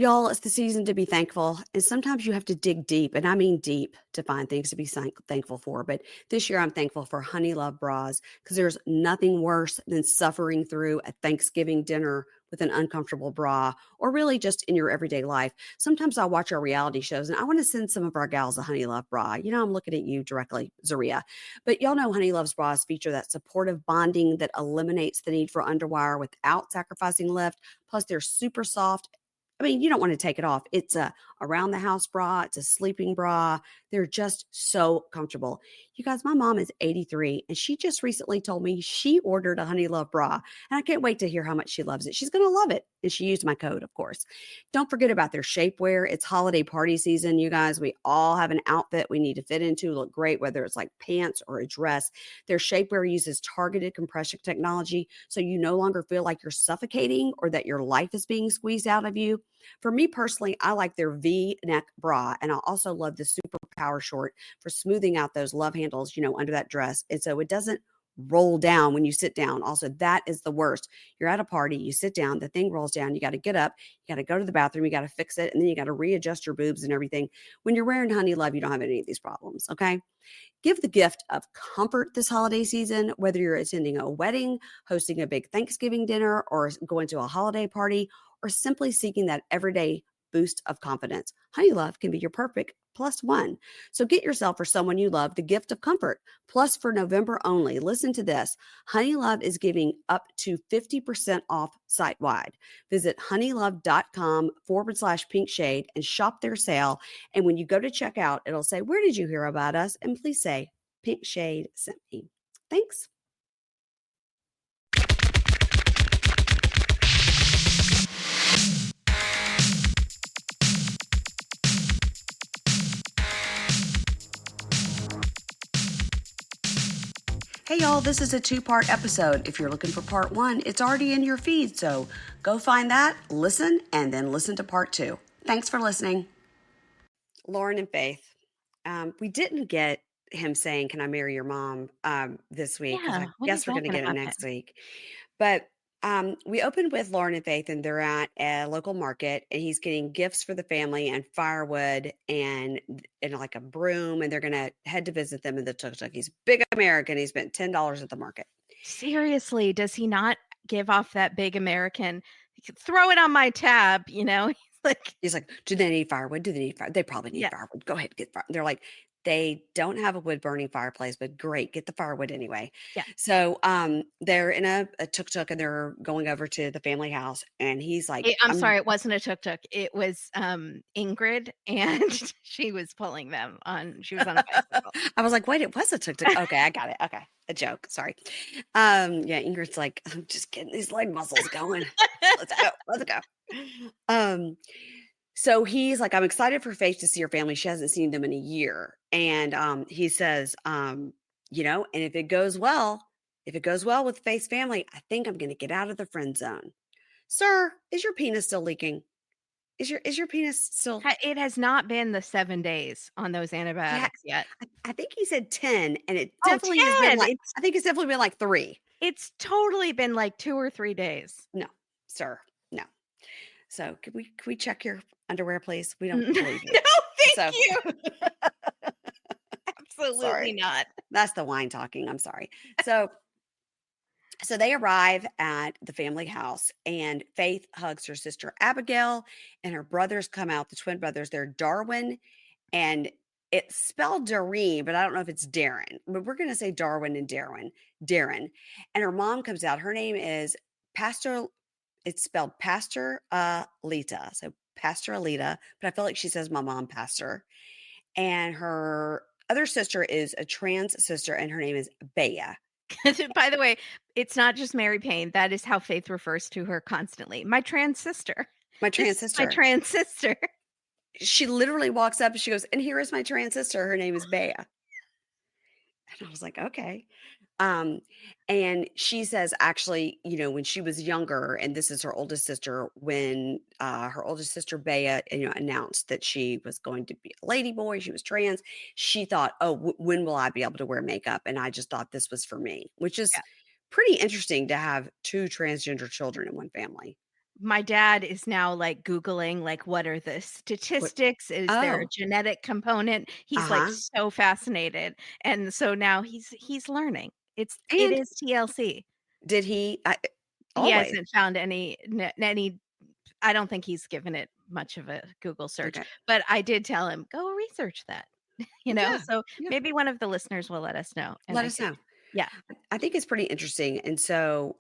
Y'all, it's the season to be thankful. And sometimes you have to dig deep, and I mean deep, to find things to be thankful for. But this year, I'm thankful for Honey Love bras because there's nothing worse than suffering through a Thanksgiving dinner with an uncomfortable bra or really just in your everyday life. Sometimes I watch our reality shows and I want to send some of our gals a Honey Love bra. You know, I'm looking at you directly, Zaria. But y'all know Honey Love's bras feature that supportive bonding that eliminates the need for underwire without sacrificing lift. Plus, they're super soft. I mean, you don't want to take it off. It's a around the house bra. It's a sleeping bra. They're just so comfortable. You guys, my mom is 83 and she just recently told me she ordered a Honey Love bra. And I can't wait to hear how much she loves it. She's going to love it. And she used my code, of course. Don't forget about their shapewear. It's holiday party season, you guys. We all have an outfit we need to fit into, look great, whether it's like pants or a dress. Their shapewear uses targeted compression technology, so you no longer feel like you're suffocating or that your life is being squeezed out of you. For me personally, I like their V neck bra, and I also love the super power short for smoothing out those love handles, under that dress. And so it doesn't roll down when you sit down. Also, that is the worst. You're at a party, you sit down, the thing rolls down, you got to get up, you got to go to the bathroom, you got to fix it, and then you got to readjust your boobs and everything. When you're wearing Honey Love, you don't have any of these problems, okay? Give the gift of comfort this holiday season, whether you're attending a wedding, hosting a big Thanksgiving dinner, or going to a holiday party, or simply seeking that everyday boost of confidence. Honey Love can be your perfect plus one. So get yourself or someone you love the gift of comfort. Plus, for November only, listen to this. Honey Love is giving up to 50% off site wide. Visit honeylove.com/pink shade and shop their sale. And when you go to checkout, it'll say, "Where did you hear about us?" And please say, "Pink Shade sent me." Thanks. Hey, y'all, this is a two-part episode. If you're looking for part one, it's already in your feed. So go find that, listen, and then listen to part two. Thanks for listening. Lauren and Faith, we didn't get him saying, "Can I marry your mom?" This week, because I Yeah, when is guess we're that going to gonna get it happen? next week. But we opened with Lauren and Faith, and they're at a local market, and he's getting gifts for the family and firewood and like a broom, and they're going to head to visit them in the tuk tuk. He's big American. He spent $10 at the market. Seriously, does he not give off that big American, "He could throw it on my tab," you know? He's like, He's like, "Do they need firewood? Do they need fire? They probably need yeah, firewood. Go ahead, get fire." They're like, "They don't have a wood burning fireplace, but great, get the firewood anyway." yeah. So they're in a tuk-tuk and they're going over to the family house. And he's like, I'm I'm sorry, it wasn't a tuk-tuk, it was, Ingrid, and she was pulling them on she was on a bicycle. I was like, wait, it was a tuk-tuk. Okay, I got it. Okay. A joke. Sorry. Yeah, Ingrid's like, "I'm just getting these leg muscles going. Let's go. Let's go." Um, So he's like, "I'm excited for Faith to see her family. She hasn't seen them in a year." And he says, "And if it goes well with Faith's family, I think I'm going to get out of the friend zone." Sir, is your penis still leaking? Is your penis still? It has not been the 7 days on those Yeah, antibiotics yet. I think he said 10, and it Oh, definitely has been 10! like, I think it's definitely been like 3. It's totally been, like, 2 or 3 days. No, sir, no. So can we check your underwear, please? We don't No, believe you. thank So you. sorry. Absolutely not. That's the wine talking. I'm sorry. So they arrive at the family house, and Faith hugs her sister Abigail, and her brothers come out, the twin brothers. They're Darwin, and it's spelled Dareen, but I don't know if it's Darren. But we're going to say Darwin and Darren. And her mom comes out. Her name is Pastor. It's spelled Pastor Alita. So Pastor Alita, but I feel like she says my mom Pastor. And her other sister is a trans sister, and her name is Bea. By the way, it's not just Mary Payne, that is how Faith refers to her constantly. "My trans sister. My This trans is my sister. trans sister." She literally walks up and she goes, "And here is my trans sister. Her name is Bea." And I was like, "Okay." Um, and she says, actually, when she was younger, and this is her oldest sister, when her oldest sister Bea, announced that she was going to be a lady boy, she was trans, she thought, "Oh, when will I be able to wear makeup?" And I just thought this was for me, which is Yeah. pretty interesting to have two transgender children in one family. my dad is now, like, Googling, like, what are the What statistics? Is there a Oh, genetic component? He's, like, uh-huh. so fascinated, and so now he's learning. It And is TLC. did he He always. hasn't found any. I don't think he's given it much of a Google search, Okay. but I did tell him, "Go research that," Yeah, so yeah. maybe one of the listeners will let us know, and Let I us could. know. Yeah. I think it's pretty interesting, and so,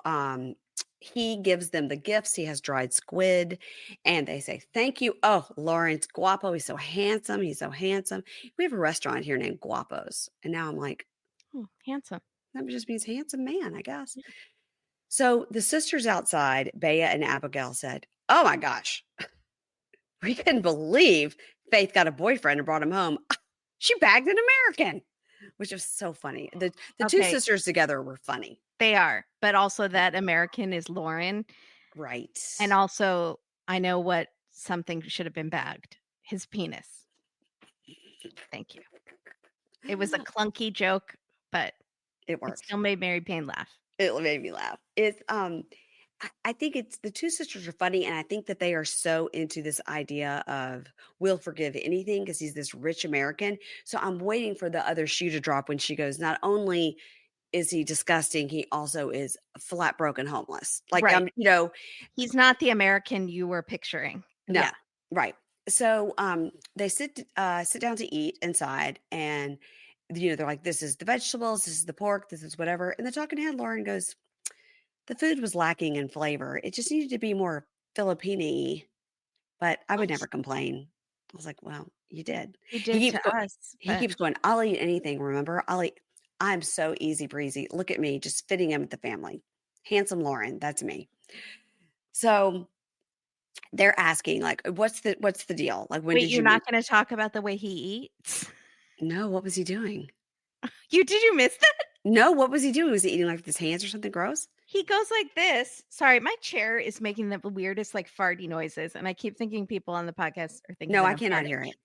he gives them the gifts, he has dried squid, and they say, "Thank you." "Oh, Lawrence Guapo, he's so handsome." We have a restaurant here named Guapos, and now I'm like, Hmm, handsome. that just means handsome man, I guess. Yeah. So, the sisters outside, Bea and Abigail said, "Oh my gosh, we couldn't believe Faith got a boyfriend and brought him home. She bagged an American," which was so funny. The 2 Okay, sisters together were funny. they are, but also that American is Lauren, Right. and also I know what something should have been bagged, his penis. Thank you. It was a clunky joke, but It it worked. still made Mary Payne laugh. It made me laugh. I think it's the 2 sisters are funny, and I think that they are so into this idea of will forgive anything because he's this rich American. So I'm waiting for the other shoe to drop when she goes, "Not only is he disgusting, he also is flat broken homeless." Like, Right. th He's not the American you were picturing. no, Yeah. right. So, they sit down to eat inside, and, they're like, "This is the vegetables, this is the pork, this is whatever," and the talking head, Lauren goes, "The food was lacking in flavor. It just needed to be more Filipino-y," but I would never complain. I was like, "Well, you did." He He did keeps to go us, he but keeps going, "I'll eat anything, remember? I'm so easy breezy. Look at me, just fitting in with the family. Handsome Lauren, that's me." So, they're asking, like, what's the deal? Like, "When wait, did you're you not meet?" gonna talk about the way he eats? "No, what was he doing?" Did you miss that? "No, what was he doing? Was he eating, like, with his hands or something gross?" He goes like this. Sorry, my chair is making the weirdest, like, farty noises, and I keep thinking people on the podcast are thinking "No, that I I'm cannot farting. hear it."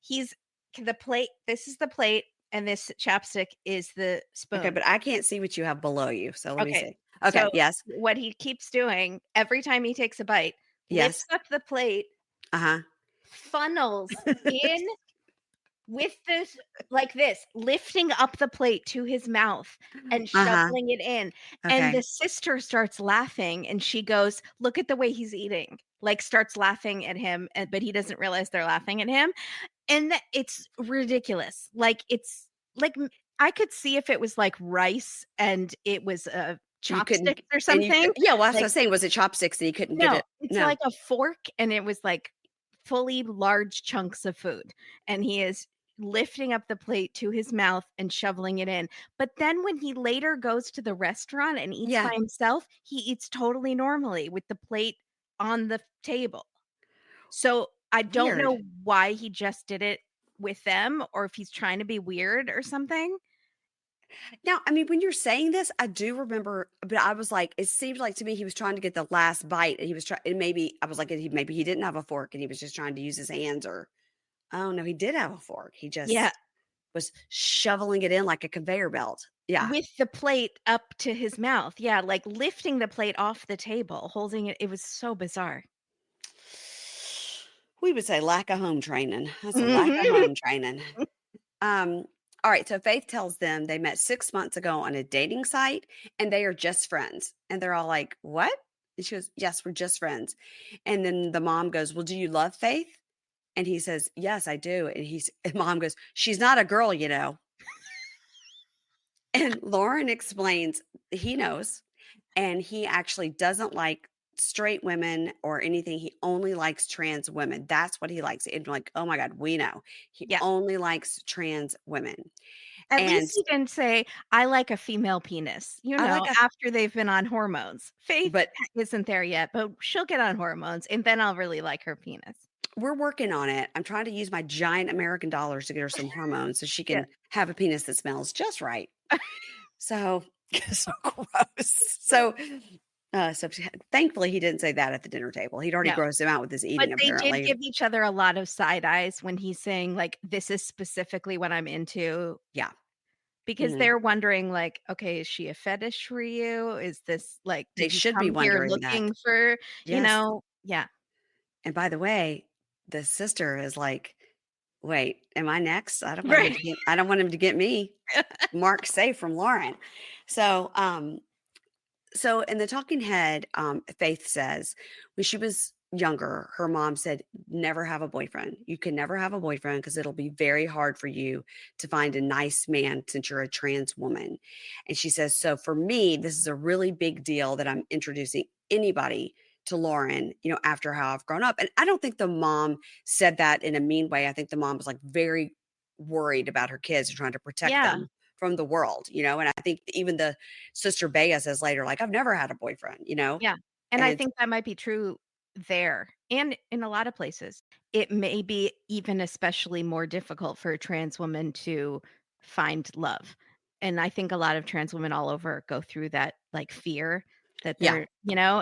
He's the plate this is the plate, and this chapstick is the Okay, spoon. but I can't see what you have below you, so let me Okay, see. so Okay, yes, what he keeps doing every time he takes a bite, lifts yes, up the plate, uh-huh. funnels in with this like this, lifting up the plate to his mouth and Uh-huh, shoveling it in, and the okay. sister starts laughing, and she goes, "Look at the way he's eating," like, starts laughing at him, but he doesn't realize they're laughing at him, and that it's ridiculous, like, it's like, I could see if it was, like, rice and it was, You couldn't chopsticks or and you something, yeah, well, that's what I like was saying, was it chopsticks and he couldn't get no, it? it's No. like a fork, and it was, like, fully large chunks of food, and he is lifting up the plate to his mouth and shoveling it in, but then when he later goes to the restaurant and eats by Yeah, himself, he eats totally normally with the plate on the table. So, I don't weird. know why he just did it with them or if he's trying to be weird or something. Now, I mean, when you're saying this, I do remember, but I was like, it seemed like to me he was trying to get the last bite and he was trying and maybe I was like, maybe he didn't have a fork and he was just trying to use his hands or oh no, he did have a fork. He Yeah, just was shoveling it in like a conveyor belt. Yeah. with the plate up to his mouth. Yeah, like, lifting the plate off the table, holding it was so bizarre. We would say lack of home training. That's a lack of Mhm. home training. Um, all right, so Faith tells them they met 6 months ago on a dating site and they are just friends. And they're all like, "What?" And she goes, "Yes, we're just friends." And then the mom goes, "Well, do you love Faith?" And he says, "Yes, I do." And mom goes, "She's not a girl, you know." And Lauren explains he knows and he actually doesn't like straight women or anything. He only likes trans women. That's what he likes. And like, oh my God, we know. He Yeah. only likes trans women. At And least he didn't say, "I like a female penis," I like a after they've been on hormones. Faith but isn't there yet, but she'll get on hormones, and then I'll really like her penis. we're working on it. I'm trying to use my giant American dollars to get her some hormones so she Yeah. can have a penis that smells just right. So, so gross. Thankfully he didn't say that at the dinner table. He'd already No, grossed him out with his but eating they did apparently. give each other a lot of side eyes when he's saying, like, "This is specifically what I'm into." Yeah. because Mhm. they're wondering, like, "Okay, is she a fetish for you? Is this like, They did you should be come here wondering that. looking for" you Yes. know? Yeah. And by the way, the sister is like, "Wait, am I next? Right. I don't want him to get me. Mark safe from Lauren." So, so in the talking head, Faith says when she was younger, her mom said, never have a boyfriend. You can never have a boyfriend because it'll be very hard for you to find a nice man since you're a trans woman. And she says, so for me, this is a really big deal that I'm introducing anybody to Lauren, after how I've grown up. And I don't think the mom said that in a mean way. I think the mom was like very worried about her kids and trying to protect Yeah. them from the world, and I think even the Sister Bea says later, like, "I've never had a boyfriend," Yeah, and and I it's think that might be true there and in a lot of places. It may be even especially more difficult for a trans woman to find love, and I think a lot of trans women all over go through that, like, fear that yeah,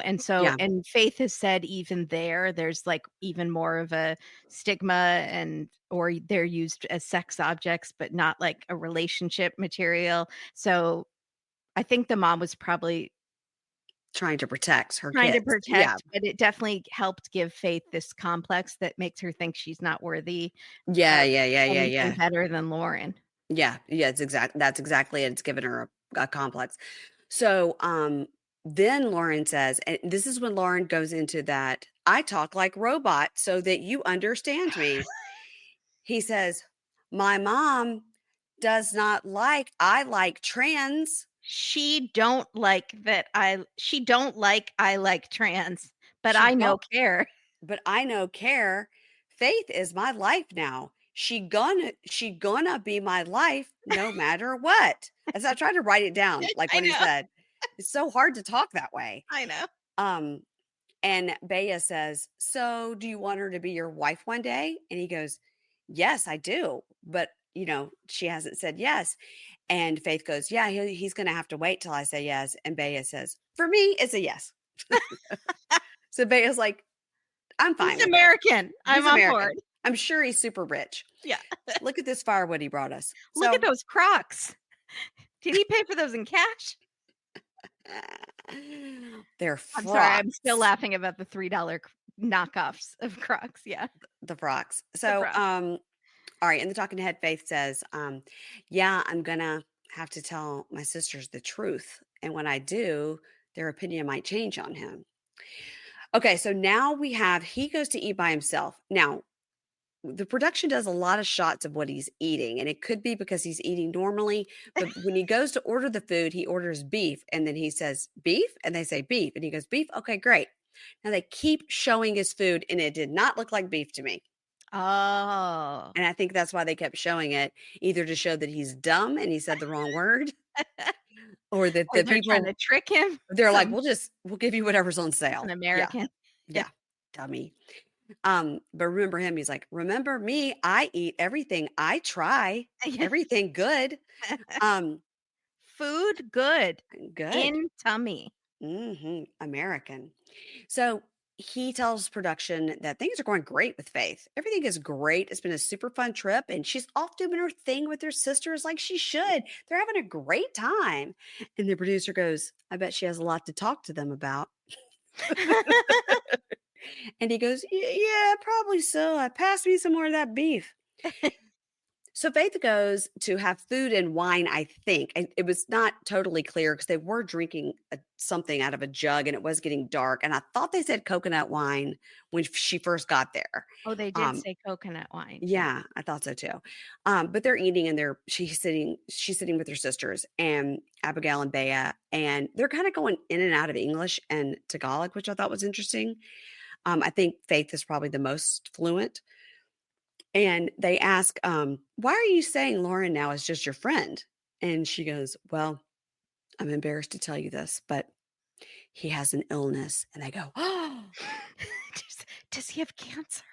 and so yeah, and Faith has said even there's, like, even more of a stigma or they're used as sex objects, but not like a relationship material, so I think the mom was probably trying to protect her trying to kids. Yeah. protect, but it definitely helped give Faith this complex that makes her think she's not worthy Yeah, of yeah, yeah, yeah, anything yeah. better than Lauren. Yeah, yeah, that's exactly it. It's given her a complex. So, then Lauren says, and this is when Lauren goes into that, "I talk like robot so that you understand me." He says, "My mom does not like I like trans." She don't like I like trans, but She I no don't care. But I know care. Faith is my life now. She gonna be my life no matter what. As I tried to write it down, like I what he know, said. It's so hard to talk that way. I know. Um, and Bea says, "So do you want her to be your wife one day?" And he goes, "Yes, I do." But she hasn't said yes. And Faith goes, "Yeah, he's gonna have to wait till I say yes." And Bea says, "For me, it's a yes." So Bea's like, "I'm He's fine with it. American. I'm He's on American. board. I'm sure he's super rich. Yeah. Look at this firewood he brought us." Look at So, those Crocs. Did he pay for those in cash? they're I'm sorry, I'm still frocks, laughing about the $3 knockoffs of Crocs, yeah, the frocks. the So, frocks. all right, in the talking head, Faith says, "Yeah, I'm gonna have to tell my sisters the truth, and when I do, their opinion might change on him." Okay, so now he goes to eat by himself. Now, the production does a lot of shots of what he's eating, and it could be because he's eating normally, but when he goes to order the food, he orders beef, and then he says, "Beef?" And they say, "Beef." And he goes, "Beef? Okay, great." Now they keep showing his food, and it did not look like beef to me. Oh. And I think that's why they kept showing it, either to show that he's dumb and he said the wrong word, or that Or the they're trying to people trick him. they're like, we'll give you whatever's on An sale. Yeah. American. Yeah. Yeah. Dummy. But remember him, he's like, "Remember me, I eat everything. I try Yeah. everything good." Um, Food good. Good. In tummy. American. So he tells production that things are going great with Faith. Everything is great. It's been a super fun trip, and she's off doing her thing with her sisters like she should. They're having a great time. And the producer goes, "I bet she has a lot to talk to them about." And he goes, Yeah, probably so. Pass me some more of that beef." So Faith goes to have food and wine, I think. And it was not totally clear because they were drinking something out of a jug and it was getting dark. And I thought they said coconut wine when she first got there. Oh, they did Um, say coconut wine, yeah. yeah, I thought so too. But they're eating and she's sitting with her sisters and Abigail and Bea, and they're kind of going in and out of English and Tagalog, which I thought was interesting. I think Faith is probably the most fluent. And they ask, "Why are you saying Lauren now is just your friend?" And she goes, "Well, I'm embarrassed to tell you this, but he has an illness." And they go, "Oh, Does he have cancer?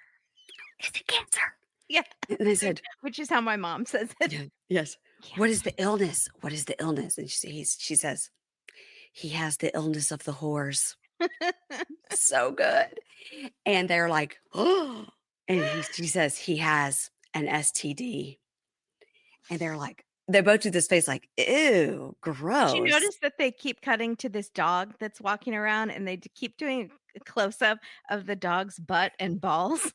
is it cancer?" Yeah. And they said, Which is how my mom says it. "Yeah, yes. What is Cancer. the illness? What is the illness?" And she says, "He has the illness of the whores." So good. And they're like, "Oh," and she says, "He has an STD." And they're like, they both do this face like, "Ew, Did you gross." notice that they keep cutting to this dog that's walking around and they keep doing a close up of the dog's butt and balls?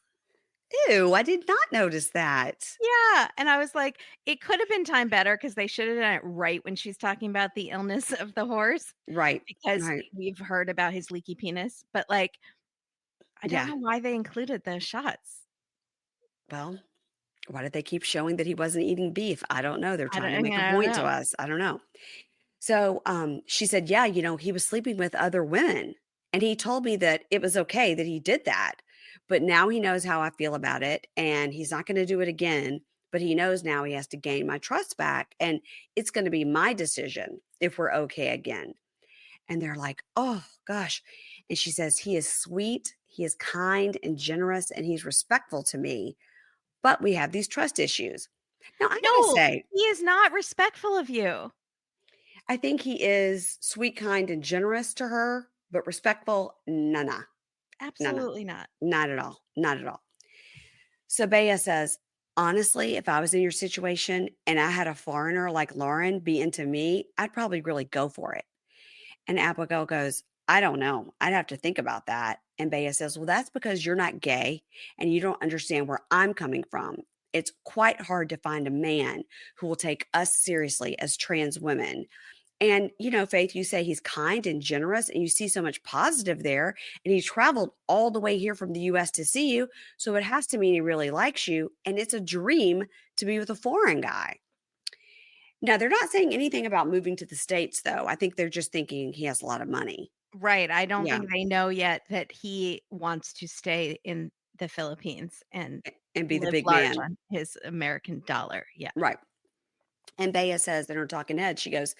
Ew, I did not notice that. Yeah, and I was like, it could have been timed better because they should have done it right when she's talking about the illness of the horse, Right, because right. we've heard about his leaky penis, but, like, I don't Yeah. know why they included those shots. Well, why did they keep showing that he wasn't eating beef? I don't know. They're trying to make a I don't point to know. us. I don't know. So, she said, "Yeah, he was sleeping with other women, and he told me that it was okay that he did that, but now he knows how I feel about it, and he's not gonna do it again, but he knows now he has to gain my trust back, and it's gonna be my decision if we're okay again." And they're like, "Oh, gosh." And she says, "He is sweet, he is kind and generous, and he's respectful to me, but we have these trust issues." Now, I gotta No, say, he is not respectful of you. I think he is sweet, kind, and generous to her, but respectful, nah, nah, nah, nah, Absolutely not. not at all, not at all. So Bea says, "Honestly, if I was in your situation and I had a foreigner like Lauren be into me, I'd probably really go for it." And Abigail goes, "I don't know. I'd have to think about that." And Bea says, "Well, that's because you're not gay and you don't understand where I'm coming from. It's quite hard to find a man who will take us seriously as trans women." And, Faith, you say he's kind and generous, and you see so much positive there. And he traveled all the way here from the US to see you. So it has to mean he really likes you. And it's a dream to be with a foreign guy. Now, they're not saying anything about moving to the States, though. I think they're just thinking he has a lot of money. Right, I don't Yeah. think they know yet that he wants to stay in the Philippines and And be the live big large man. on his American dollar, yeah. Right. And Bea says in her talking head, she goes,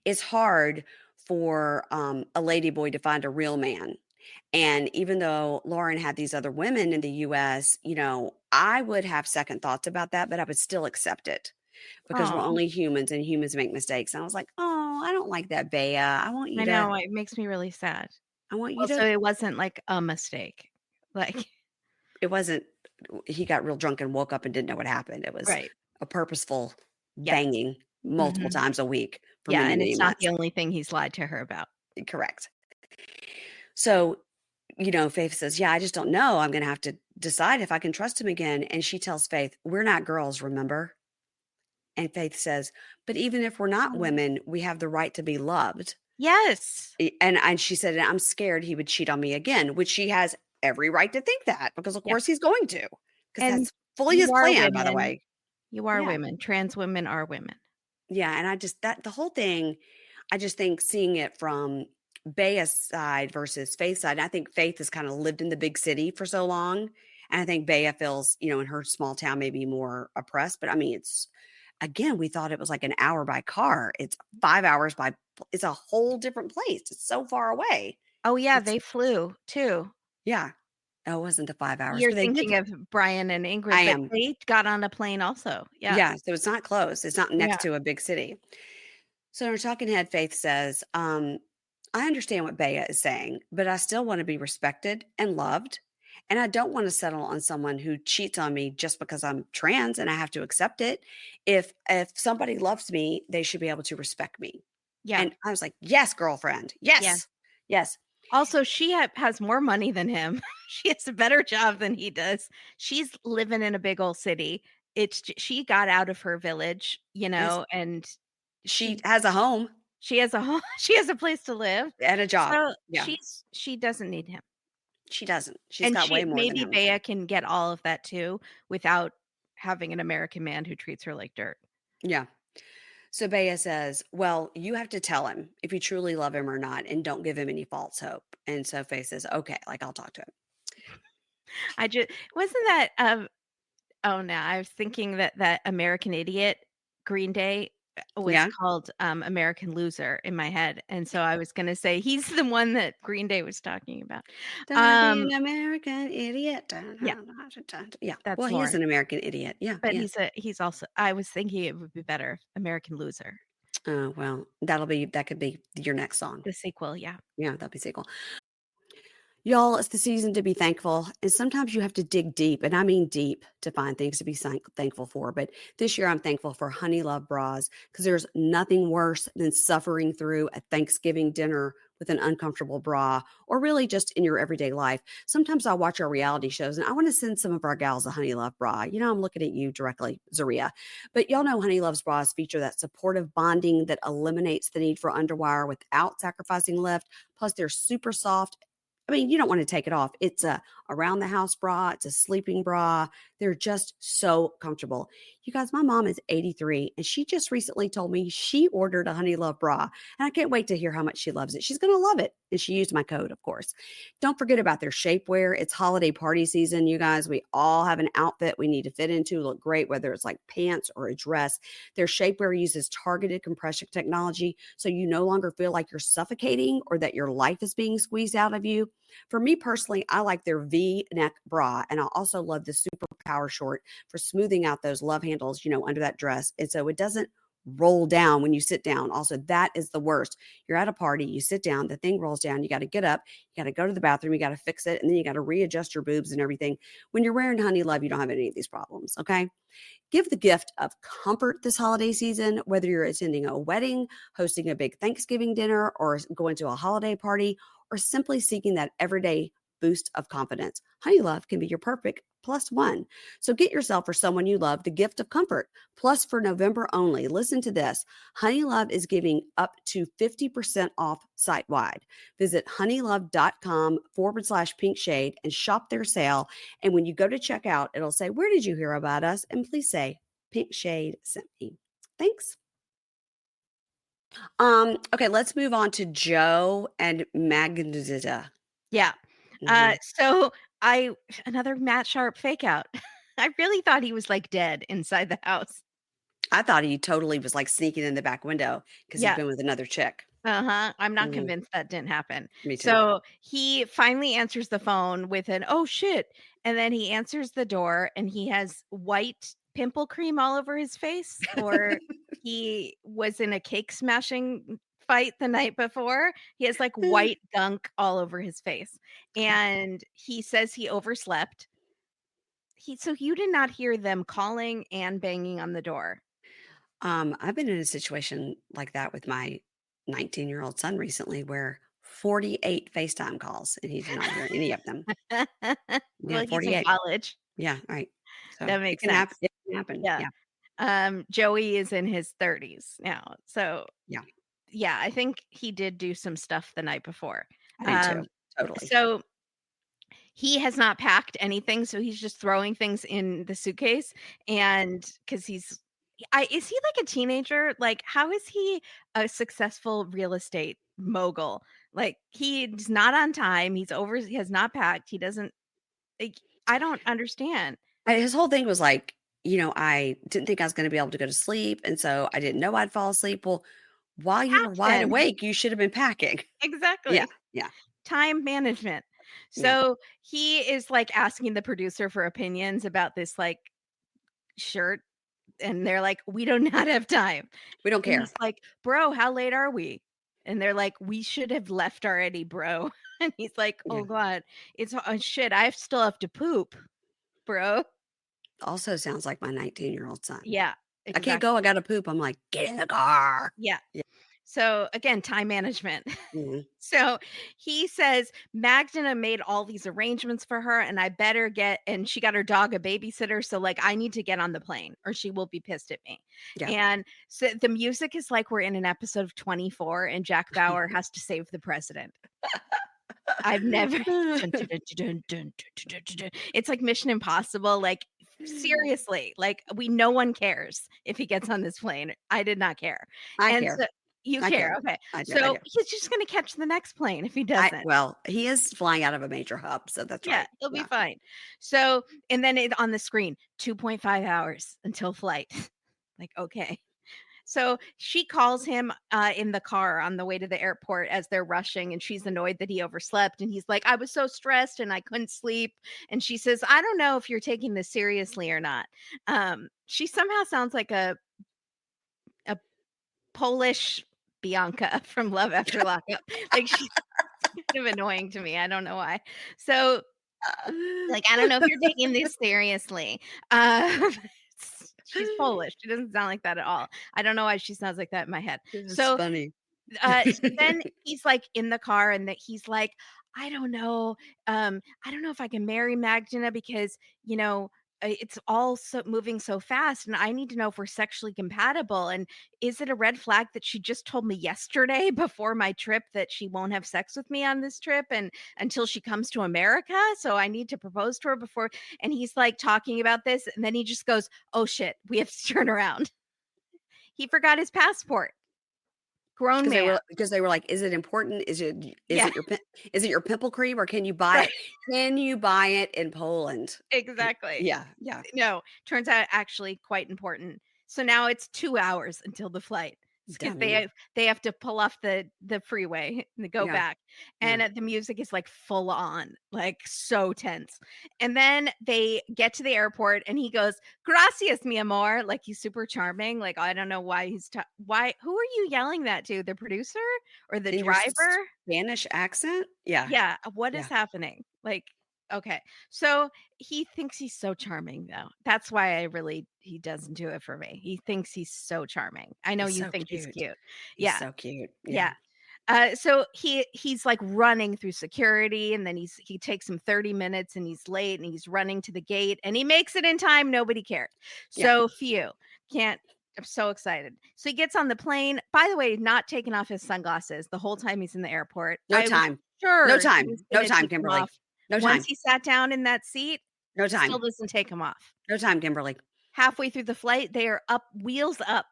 "It's hard for a lady boy to find a real man. And even though Lauren had these other women in the US, I would have second thoughts about that, but I would still accept it because we're Oh, only humans and humans make mistakes." And I was like, "Oh, I don't like that, Bea. I know, it makes me really sad. I want you Also, to." it wasn't like a mistake. Like It wasn't, he got real drunk and woke up and didn't know what happened. It was right, a purposeful yes. banging multiple Mhm. times a week for Yeah, many, and many it's not the months. only thing he's lied to her about. Correct. So, Faith says, "Yeah, I just don't know. I'm going to have to decide if I can trust him again." And she tells Faith, "We're not girls, remember?" And Faith says, "But even if we're not Oh. women, we have the right to be loved." Yes. And she said, "I'm scared he would cheat on me again," which she has every right to think that because, of Yeah, course, he's going to, because and that's fully his you are plan, by the women. way. You are Yeah. women. Trans women are women. Yeah. And I just, that the whole thing, I just think seeing it from Bea's side versus Faith's side, I think Faith has kind of lived in the big city for so long. And I think Bea feels, in her small town, maybe more oppressed. But I mean, again, we thought it was like an hour by car. It's 5 hours it's a whole different place. It's so far away. Oh, yeah, It's, they flew too. yeah. Oh, it wasn't the 5 hours, You're but they did. thinking of Brian and I Ingrid, but am. they got on a plane also. Yeah. Yeah. So it's not close. It's not next Yeah. to a big city. So in her talking head, Faith says, "I understand what Bea is saying, but I still want to be respected and loved. And I don't want to settle on someone who cheats on me just because I'm trans and I have to accept it. If somebody loves me, they should be able to respect me." Yeah. And I was like, "Yes, girlfriend. Yeah. Yes. Yes." Also, she has more money than him. She has a better job than he does. She's living in a big old city. She got out of her village, Yes. and She she has a home she has a home, she has a place to live. and a job. So, Yeah. she doesn't need him. She doesn't. She's And got way she more than maybe him. Bea can get all of that too without having an American man who treats her like dirt. Yeah. So Bea says, "Well, you have to tell him if you truly love him or not, and don't give him any false hope." And so Faith says, "Okay, like I'll talk to him." I just wasn't that, oh, no, I was thinking that American Idiot, Green Day, was Yeah. called, American Loser in my head, and so I was gonna say he's the one that Green Day was talking about. Don't wanna be Um, an American idiot. yeah, Yeah. Well, that's he is Lauren, an American idiot. Yeah. but Yeah. he's also I was thinking it would be better American Loser, Oh, well, that could be your next song. the sequel, yeah. Yeah, that'll be sequel. Y'all, it's the season to be thankful, and sometimes you have to dig deep, and I mean deep, to find things to be thankful for. But this year, I'm thankful for Honey Love Bras because there's nothing worse than suffering through a Thanksgiving dinner with an uncomfortable bra, or really just in your everyday life. Sometimes I watch our reality shows, and I want to send some of our gals a Honey Love bra. I'm looking at you directly, Zaria. But y'all know Honey Love's bras feature that supportive bonding that eliminates the need for underwire without sacrificing lift. Plus, they're super soft. You don't want to take it off. It's a around the house bra. It's a sleeping bra. They're just so comfortable. You guys, my mom is 83 and she just recently told me she ordered a Honey Love bra. And I can't wait to hear how much she loves it. She's going to love it. And she used my code, of course. Don't forget about their shapewear. It's holiday party season, you guys. We all have an outfit we need to fit into, look great, whether it's like pants or a dress. Their shapewear uses targeted compression technology, so you no longer feel like you're suffocating or that your life is being squeezed out of you. For me personally, I like their V neck bra, and I also love the super power short for smoothing out those love handles, under that dress. And so it doesn't roll down when you sit down. Also, that is the worst. You're at a party, you sit down, the thing rolls down, you got to get up, you got to go to the bathroom, you got to fix it, and then you got to readjust your boobs and everything. When you're wearing Honey Love, you don't have any of these problems, okay? Give the gift of comfort this holiday season, whether you're attending a wedding, hosting a big Thanksgiving dinner, or going to a holiday party, or simply seeking that everyday boost of confidence. Honey Love can be your perfect plus one. So get yourself or someone you love the gift of comfort. Plus, for November only, listen to this. Honey Love is giving up to 50% off site wide. Visit honeylove.com/pink shade and shop their sale. And when you go to checkout, it'll say, "Where did you hear about us?" And please say, "Pink Shade sent me." Thanks. Okay, let's move on to Joe and Magda. Yeah. Mhm. So I another Matt Sharp fake out. I really thought he was like dead inside the house. I thought he totally was like sneaking in the back window because he's Yeah. been with another chick. Uh-huh. I'm not Mhm. convinced that didn't happen. Me too. So he finally answers the phone with an "oh shit." And then he answers the door and he has white pimple cream all over his face, or he was in a cake smashing fight the night before. He has like white gunk all over his face. And he says he overslept. So you did not hear them calling and banging on the door. I've been in a situation like that with my 19-year-old son recently where 48 FaceTime calls and he did not hear any of them. Yeah, Well, he's in 48. college. Yeah, right. So That it makes can happen. sense. It can happen. Yeah. Yeah, Joey is in his 30s now. So, yeah. yeah, I think he did do some stuff the night before. I do too. Um, Totally. so he has not packed anything, so he's just throwing things in the suitcase, and because is he like a teenager? Like, how is he a successful real estate mogul? Like, he's not on time, he has not packed, he doesn't like, I don't understand. His whole thing was like, I didn't think I was going to be able to go to sleep. And so I didn't know I'd fall asleep. Well, while you were Pack wide then. awake, you should have been packing. Yeah, Exactly. yeah, Time management. yeah. So, he is, like, asking the producer for opinions about this, like, shirt, and they're like, "We do not have time." We don't And care. he's like, "Bro, how late are we?" And they're like, "We should have left already, bro." And he's like, Yeah. "Oh god, shit, I still have to poop, bro." Also sounds like my 19-year-old son. Yeah, I can't go. I exactly. got to poop. I'm like, get in the car. Yeah. Yeah. So again, time management. Mhm. So he says Magdalena made all these arrangements for her, and and she got her dog a babysitter. So, like, I need to get on the plane or she will be pissed at me. Yeah. And so the music is like we're in an episode of 24 and Jack Bauer has to save the president. I've never. Dun, dun, dun, dun, dun, dun, dun, dun, dun. It's like Mission Impossible. Like, seriously, like, no one cares if he gets on this plane. I did not care. I And care. so you I care. care. Okay. I do. I So do. he's just going to catch the next plane if he doesn't. He is flying out of a major hub. So that's Yeah, right. he'll be Yeah. fine. So, and then on the screen, 2.5 hours until flight. Like, okay. So she calls him in the car on the way to the airport as they're rushing, and she's annoyed that he overslept. And he's like, "I was so stressed and I couldn't sleep." And she says, "I don't know if you're taking this seriously or not." She somehow sounds like a Polish Bianca from Love After Lockup. Like, she Kind of annoying to me. I don't know why. So, like, I don't know if you're taking this seriously. She's Polish. She doesn't sound like that at all. I don't know why she sounds like that in my head. It's So, funny. so then he's, like, in the car and that he's like, "I don't know, I don't know if I can marry Magdalena because, you know, it's all so moving so fast, and I need to know if we're sexually compatible, and is it a red flag that she just told me yesterday before my trip that she won't have sex with me on this trip and until she comes to America, so I need to propose to her before." And he's, like, talking about this, and then he just goes, "Oh, shit, we have to turn around." He forgot his passport. Grown man. Because they were like, "Is it important? Is Yeah, it your is it your pimple cream or can you buy right. it? Can you buy it in Poland?" Exactly. Yeah, yeah, No, turns out actually quite important. So now it's 2 hours until the flight. Because dummy. they have to pull off the freeway and go Yeah, back, yeah. and, the music is, like, full on, like, so tense, and then they get to the airport, and he goes, "Gracias, mi amor," like, he's super charming, like, I don't know why why who are you yelling that to? The producer or the In your driver? Spanish accent? Yeah, Yeah, what is yeah. happening? Like, okay. So he thinks he's so charming though. That's why he doesn't do it for me. He thinks he's so charming. I know He's you so think he's cute. cute. He's Yeah. so cute. Yeah. Yeah. So he's like running through security and then he takes him 30 minutes and he's late and he's running to the gate and he makes it in time. Nobody cared. Yeah. So phew. Can't I'm so excited. So he gets on the plane. By the way, not taking off his sunglasses the whole time he's in the airport. No I was time. No sure he was time. No gonna time, take them Kimberly. off. No Once time. he sat down in that seat, No still time. doesn't take them off. No time, Kimberly. Halfway through the flight, they are up, wheels up.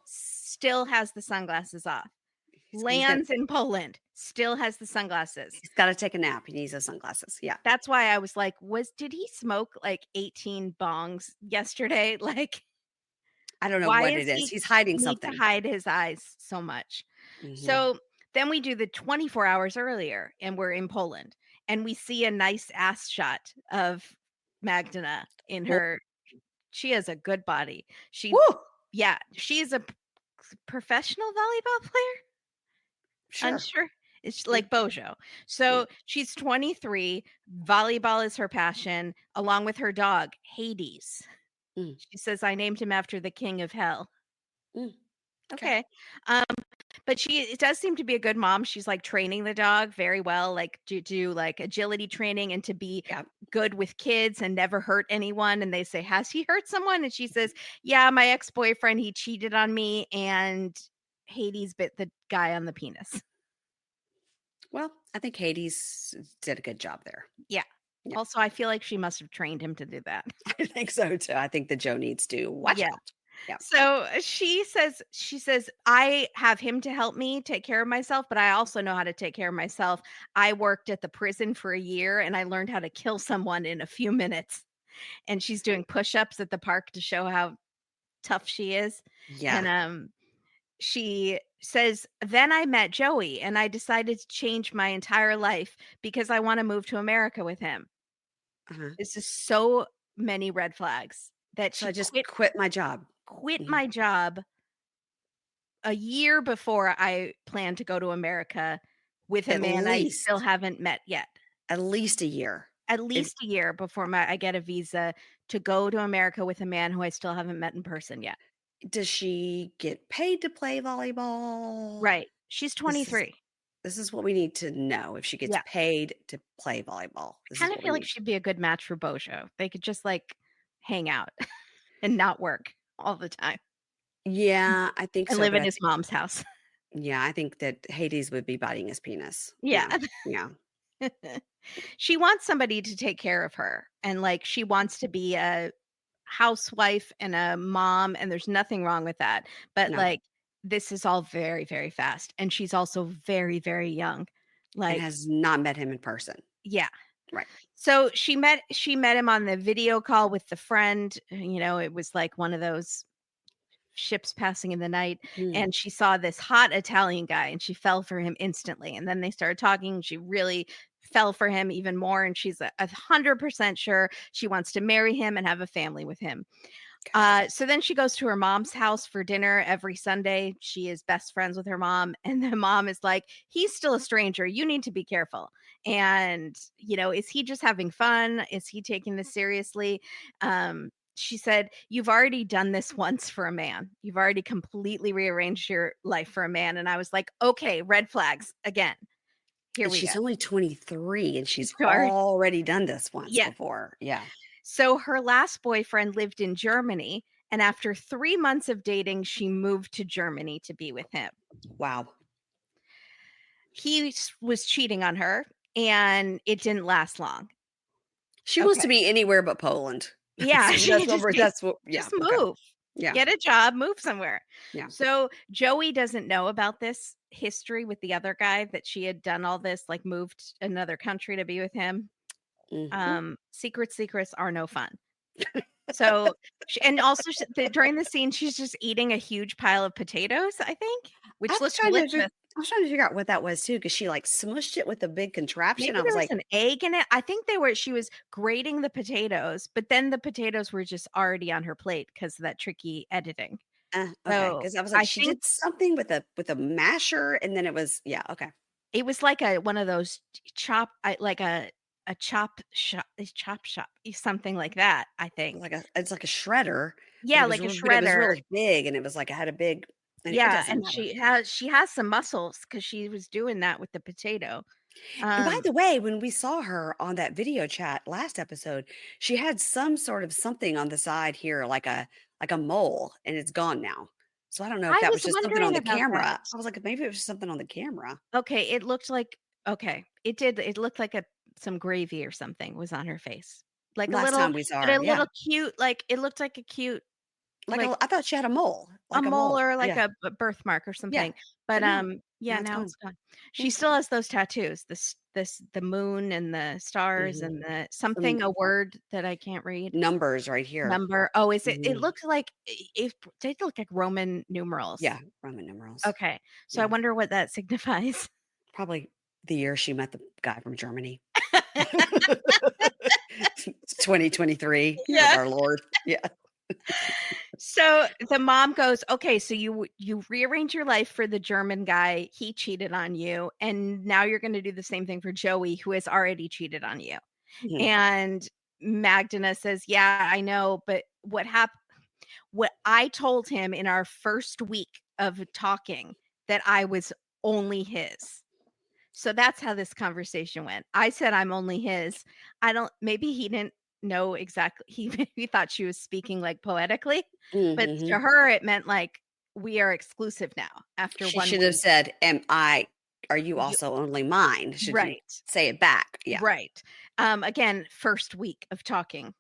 Still has the sunglasses off. He's got Lands in Poland, still has the sunglasses. he's gotta take a nap. He needs those sunglasses. Yeah. That's why I was like, did he smoke like 18 bongs yesterday? Like, I don't know why what is it is. he He's hiding need to something. hide his eyes so much? Mhm. So then we do the 24 hours earlier and we're in Poland and we see a nice ass shot of Magdalena in Well, her. She has a good body. woo! Yeah, she's a professional volleyball player. Sure. Unsure. It's Yeah, like Bojo. yeah. So she's 23. Volleyball is her passion, along with her dog, Hades. Mm, She says, I named him after the king of hell. mm, okay. Okay. Um, but she it does seem to be a good mom. She's like training the dog very well, like to do like agility training and to be Yeah. good with kids and never hurt anyone. And they say, has he hurt someone? And she says, yeah, my ex-boyfriend, he cheated on me and Hades bit the guy on the penis. Well, I think Hades did a good job there. Yeah. Yeah. Also, I feel like she must have trained him to do that. I think so too. I think that Joe needs to watch Yeah. out. Yeah. So she says, I have him to help me take care of myself, but I also know how to take care of myself. I worked at the prison for a year and I learned how to kill someone in a few minutes. And she's doing push-ups at the park to show how tough she is. Yeah. And she says, then I met Joey and I decided to change my entire life because I want to move to America with him. Uh-huh. It's just so many red flags that So she I just quit quit my job. quit Mhm. my job a year before I plan to go to America with a At man I still least, haven't met yet. at least a year. At If least a year before I get a visa to go to America with a man who I still haven't met in person yet. does she get paid to play volleyball? Right. She's This is 23. this is what we need to know. If she gets Yeah. paid to play volleyball. I This is kind of what we feel like need. she'd be a good match for Bojo. They could just like hang out and not work all the time Yeah, I think and so, live but in I his think mom's house. yeah, I think that Hades would be biting his penis. Yeah. Yeah. Yeah. She wants somebody to take care of her and like she wants to be a housewife and a mom and there's nothing wrong with that. But No. like this is all very very fast and she's also very very young. And Like has not met him in person. yeah. Right. So she met him on the video call with the friend, it was like one of those ships passing in the night Mm. and she saw this hot Italian guy and she fell for him instantly and then they started talking she really fell for him even more and she's 100% sure she wants to marry him and have a family with him. So then she goes to her mom's house for dinner every Sunday. She is best friends with her mom, and the mom is like, "He's still a stranger. You need to be careful." And, is he just having fun? Is he taking this seriously? She said, "You've already done this once for a man. You've already completely rearranged your life for a man." And I was like, "Okay, red flags again. Here And we go." she's only 23 and she's Sorry. already done this once Yeah. before. Yeah. So her last boyfriend lived in Germany, and after 3 months of dating, she moved to Germany to be with him. Wow. Was cheating on her, and it didn't last long. She wants Okay. to be anywhere but Poland. Yeah, she just needs That's what yeah, just okay. move. Yeah, Get a job, move somewhere. yeah. So, Joey doesn't know about this history with the other guy, that she had done all this, like, moved another country to be with him. Mhm. Secrets are no fun. So, sh and also during the scene, she's just eating a huge pile of potatoes, I think, I which was looked trying to delicious. fig I was trying to figure out what that was too, because she, like, smushed it with a big contraption. Maybe I was there was like, an egg in it. I think she was grating the potatoes, but then the potatoes were just already on her plate because of that tricky editing. Okay, So, because I was like, I she think did something with a masher, and then it was yeah, okay. it was like one of those like a chop shop, something like that, I think. It's like a shredder, but Yeah, like a it was shredder. really big, and it was like it had a big and it Yeah, doesn't and matter. she has some muscles because she was doing that with the potato. And by Um, the way, when we saw her on that video chat last episode, she had some sort of something on the side here, like a mole, and it's gone now. So I don't know if I that was was just something on wondering the about that. camera. I was like, maybe it was just something on the camera. Okay, it looked like okay, it looked like some gravy or something was on her face. Like a Last little time we saw but her, a yeah. little cute, like, it looked like a cute, like, I thought she had a mole, a like a mole mole. or like Yeah, a birthmark or yeah. something. But, But no, yeah, now it's now gone. it's gone. Yeah. She still has those tattoos, the moon and the stars Hmm. and the Some something, a word that I can't read. numbers right here. Number oh, it Hmm. looks like it did look like Roman numerals. Yeah, Roman numerals. Okay, so I Yeah, wonder what that signifies. probably the year she met the guy from Germany. 2023 with Yeah. our Lord. Yeah. So the mom goes, "Okay, so you rearrange your life for the German guy. He cheated on you, and now you're going to do the same thing for Joey, who has already cheated on you." Mhm. And Magdalena says, "Yeah, I know, but what I told him in our first week of talking, that I was only his." So that's how this conversation went. I said I'm only his. I don't maybe he didn't know exactly. He maybe thought she was speaking like poetically, but to Mhm. her it meant like we are exclusive now after She 1 should have week. said, are you You also only mine?" Should you right. say it back? Yeah. Right. Again, first week of talking.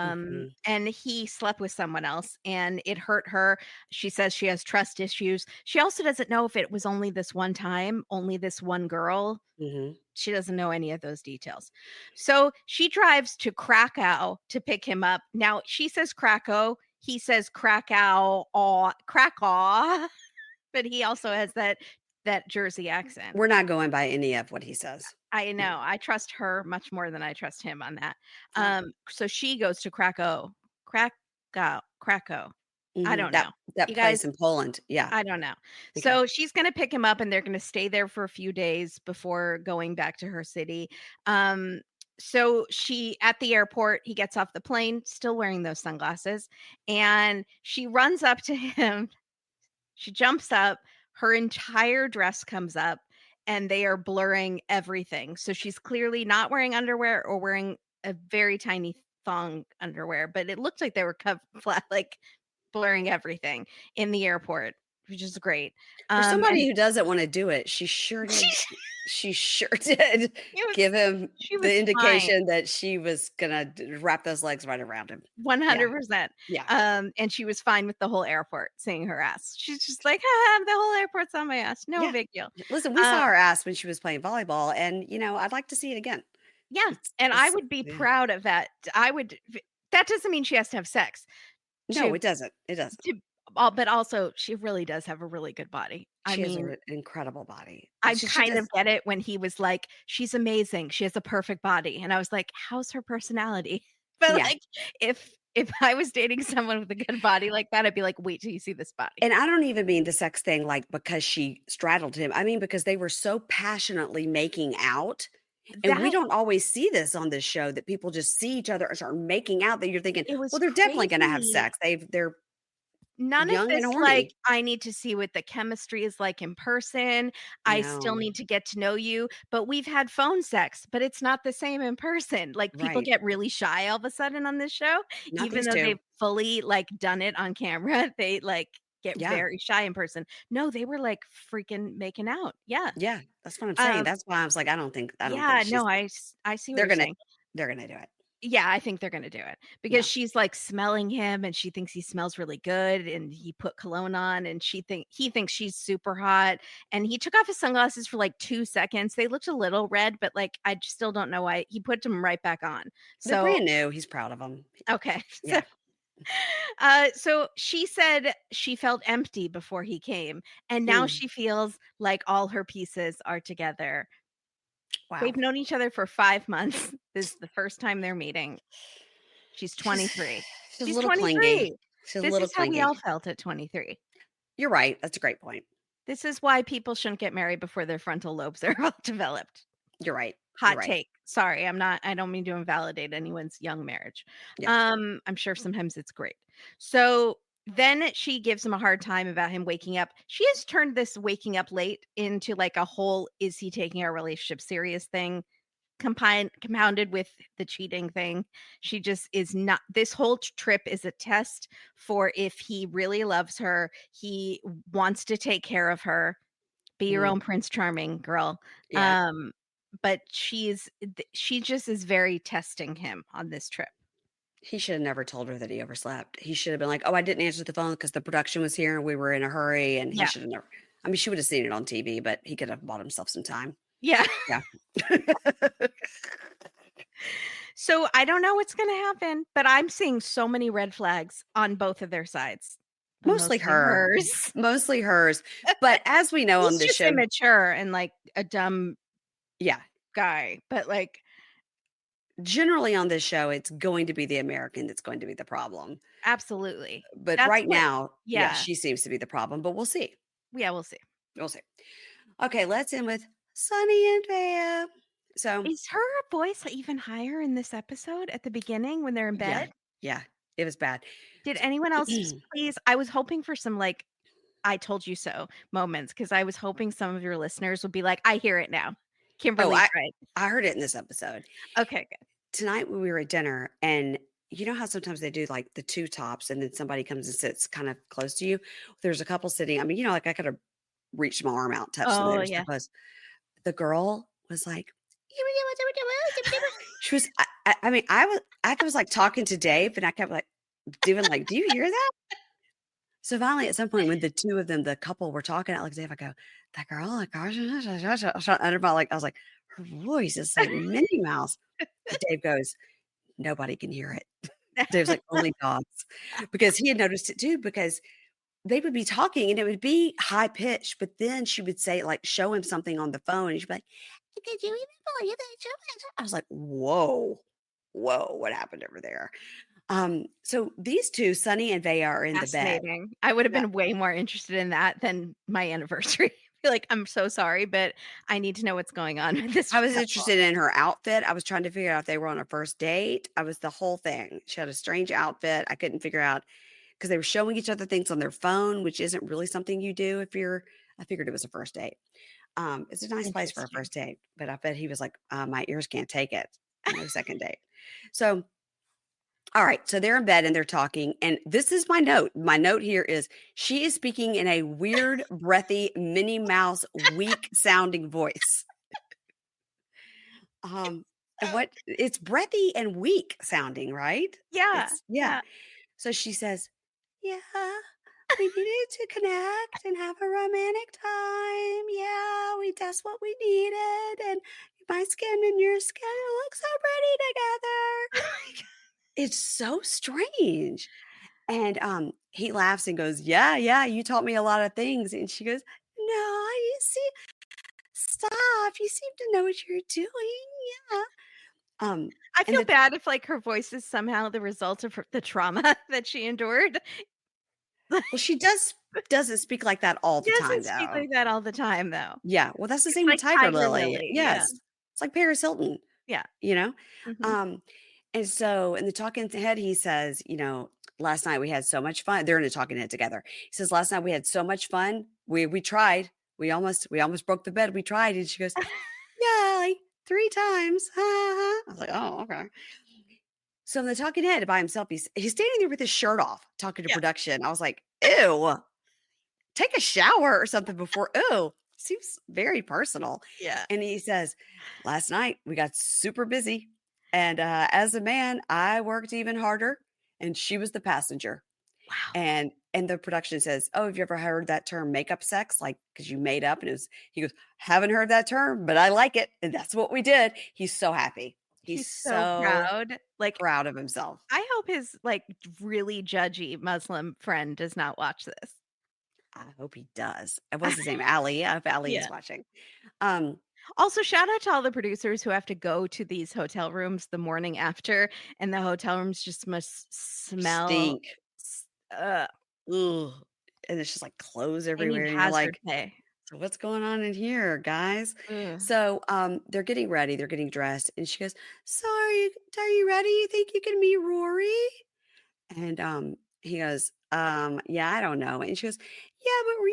Mhm. And he slept with someone else and it hurt her. She says she has trust issues. She also doesn't know if it was only this one time, only this one girl. Mhm. She doesn't know any of those details. So she drives to Krakow to pick him up. Now she says Krakow, he says Krakow, or Krakow, but he also has that Jersey accent. We're not going by any of what he says. I Mm, know. I trust her much more than I trust him on that. yeah. So she goes to Krakow. I Mhm. don't know. That You guys, place in Poland. Yeah. I don't know. Okay. So she's gonna pick him up and they're gonna stay there for a few days before going back to her city. Um, so she at the airport, he gets off the plane, still wearing those sunglasses, and she runs up to him. She jumps up, her entire dress comes up, and they are blurring everything. So she's clearly not wearing underwear or wearing a very tiny thong underwear, but it looked like they were flat, like blurring everything in the airport, which is great. For And somebody who doesn't wanna do it, she sure did it was give him she was the fine. indication that she was gonna wrap those legs right around him. Yeah. 100%. Yeah. And she was fine with the whole airport seeing her ass. She's just like, "Ha, the whole airport's on my ass. No Yeah. big deal." Listen, we Uh, saw her ass when she was playing volleyball, and, I'd like to see it again. yeah, and I It's would be yeah. proud of that. That doesn't mean she has to have sex No, to it doesn't. It doesn't. to but also she really does have a really good body. I She has mean, an incredible body. I She kind of does get it when he was like, "She's amazing. She has a perfect body." And I was like, "How's her personality?" But, Yeah. like, if I was dating someone with a good body like that, I'd be like, "Wait till you see this body." And I don't even mean the sex thing, like, because she straddled him. I mean, because they were so passionately making out, and we That don't always see this on this show that people just see each other and start making out that you're thinking, it was "Well, they're definitely gonna have crazy. sex." They're None of young and this, like, horny. "I need to see what the chemistry is like in person. I still No. need to get to know you," but we've had phone sex, but it's not the same in person. Like, people Right. get really shy all of a sudden on this show, Not even these though 2. they've fully, like, done it on camera, they, like, get Yeah. very shy in person. No, they were, like, freaking making out. Yeah. Yeah. That's what I'm saying. Um, That's why I was like, I don't think yeah, she's no, I see what they're you're gonna saying. they're gonna do it. Yeah, I think they're gonna do it because Yeah. she's, like, smelling him, and she thinks he smells really good, and he put cologne on, and he thinks she's super hot, and he took off his sunglasses for, like, 2 seconds. They looked a little red, but, like, I just still don't know why he put them right back on. They're So brand new. He's proud of them. okay. Yeah. So she said she felt empty before he came, and now Mm. she feels like all her pieces are together. Wow. They've known each other for 5 months. This is the first time they're meeting. She's She's 23. she's a She's little clingy. 23. She's a This little is how we all clingy. felt at 23. You're right. That's a great point. This is why people shouldn't get married before their frontal lobes are all developed. You're right. You're Hot right. take. Sorry, I don't mean to invalidate anyone's young marriage. Yeah. I'm sure sometimes it's great. So then she gives him a hard time about him waking up. She has turned this waking up late into like a whole is he taking our relationship serious thing compounded with the cheating thing. She just is not this whole trip is a test for if he really loves her, he wants to take care of her. Be your Mm. own Prince Charming, girl. Yeah. Um, but she just is very testing him on this trip. He should have never told her that he overslept. He should have been like, "Oh, I didn't answer the phone because the production was here and we were in a hurry," and he Yeah. should have never I mean, she would have seen it on TV, but he could have bought himself some time. Yeah. Yeah. So I don't know what's gonna happen, but I'm seeing so many red flags on both of their sides, but Mostly mostly her. hers. Mostly hers. But as we know on He's this just show immature and, like, a dumb yeah, guy, but, like generally on this show, it's going to be the American that's going to be the problem. absolutely. But That's right what now, yeah, yeah. she seems to be the problem, but we'll see. Yeah, we'll see. We'll see. Okay, let's end with Sunny and Bam. So, Is her voice even higher in this episode at the beginning when they're in yeah, bed? yeah, it was bad. Did anyone else please I was hoping for some, like, "I told you so" moments because I was hoping some of your listeners would be like, "I hear it now. Oh, Kimberly's I right." I heard it in this episode. Okay, good. Tonight when we were at dinner, and you know how sometimes they do like the 2 tops and then somebody comes and sits kind of close to you? There's a couple sitting, I mean, like I could have reached my arm out, touched them, they Oh, were so yeah. close. The girl was like, she was I mean, I was like talking to Dave and I kept like doing like, "Do you hear that?" So finally, at some point, when the 2 of them, the couple were talking, I looked at Dave, I go, "That girl, like, gosh," under my like, I was like, "Her voice is like Minnie Mouse." Dave goes, "Nobody can hear it." Dave's like, "Only dogs." Because he had noticed it too, because they would be talking and it would be high pitched, but then she would say, like, show him something on the phone, and she'd be like, "Did you even believe that?" I was like, "Whoa, whoa, what happened over there?" So these 2, Sunny and Vea, are in the bed. Fascinating. I would have Yeah. been way more interested in that than my anniversary. Be like, "I'm so sorry, but I need to know what's going on with this I was couple." interested in her outfit. I was trying to figure out if they were on a first date. I was the whole thing. She had a strange outfit. I couldn't figure out because they were showing each other things on their phone, which isn't really something you do if you're I figured it was a first date. It's a nice place for a Interesting. first date, but I bet he was like, "My ears can't take it. No second date." So, all right, so they're in bed and they're talking, and this is my note. My note here is she is speaking in a weird, breathy, Minnie Mouse, weak sounding voice. And what it's breathy and weak sounding, right? Yeah, It's yeah. yeah. So she says, "Yeah, we needed to connect and have a romantic time. Yeah, that's what we needed. And my skin and your skin look so pretty together." It's so strange. And he laughs and goes, "Yeah, yeah, you taught me a lot of things." And she goes, "No, you see, stop. You seem to know what you're doing. Yeah." Um, I and feel the bad if, like, her voice is somehow the result of the trauma that she endured. well, she doesn't speak like that all She the time, doesn't speak though. like that all the time, though. Yeah, well, that's the It's same with like Tiger Tiger Lily. Lily, yeah, Yes. It's like Paris Hilton, yeah, you know? mhm. Um, and so in the talking head, he says, "Last night we had so much fun." They're in a talking head together. He says, "Last night we had so much fun. We tried. We almost broke the bed. We tried." And she goes, "Yeah, like 3 times." Ha, ha, ha. I was like, "Oh, okay." So in the talking head by himself, he's standing there with his shirt off talking to Yeah, production. I was like, "Ew, take a shower or something before." Ew, seems very personal. yeah. And he says, "Last night we got super busy. And as a man, I worked even harder and she was the passenger." Wow. And the production says, "Oh, have you ever heard that term makeup sex? Like, because you made up?" And he goes, "Haven't heard that term, but I like it. And that's what we did." He's so happy. He's He's so so proud. Like, proud of himself. I hope his, like, really judgy Muslim friend does not watch this. I hope he does. What's his name? Ali. I hope Ali Yeah. is watching. Um, Also, shout out to all the producers who have to go to these hotel rooms the morning after, and the hotel rooms just must smell Stink. s ugh, Ugh. And it's just like clothes they need everywhere. And you're hazard like, pay. "So what's going on in here, guys?" Ugh. So they're getting ready, they're getting dressed, and she goes, "So are you ready? You think you can meet Rory?" And he goes, "Yeah, I don't know." And she goes, "Yeah, but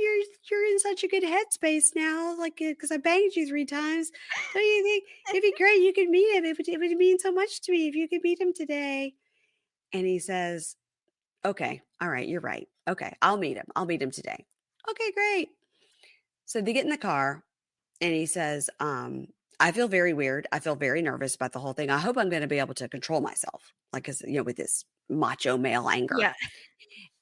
you're in such a good headspace now, like because I banged you 3 times. Don't you think it'd be great? You could meet him. It would mean so much to me if you could meet him today." And he says, "Okay, all right, you're right. Okay, I'll meet him. I'll meet him today." Okay, great. So they get in the car and he says, "I feel very weird. I feel very nervous about the whole thing. I hope I'm going to be able to control myself, like, cause with this macho male anger." Yeah.